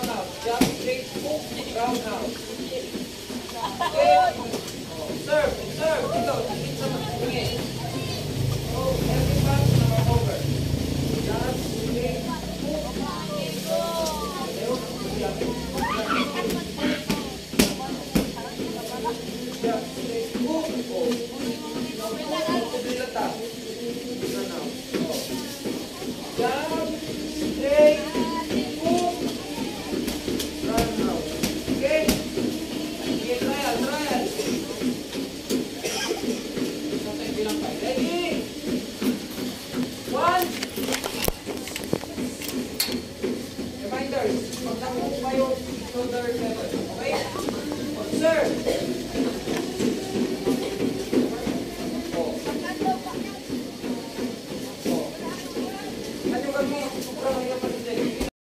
roundhouse. Jump, straight, hook, roundhouse. Okay? Observe, observe. Dito, tingin sa tingin. So, every pass na over. Jump, straight, hook. Ayaw, jump, straight, hook. Dilata. Isa na. Jump, straight, hook. Roundhouse. Okay? Okay, trial, trial. Ready? One. Reminders, pag nakuha kayo, shoulder level. Okay? Observe.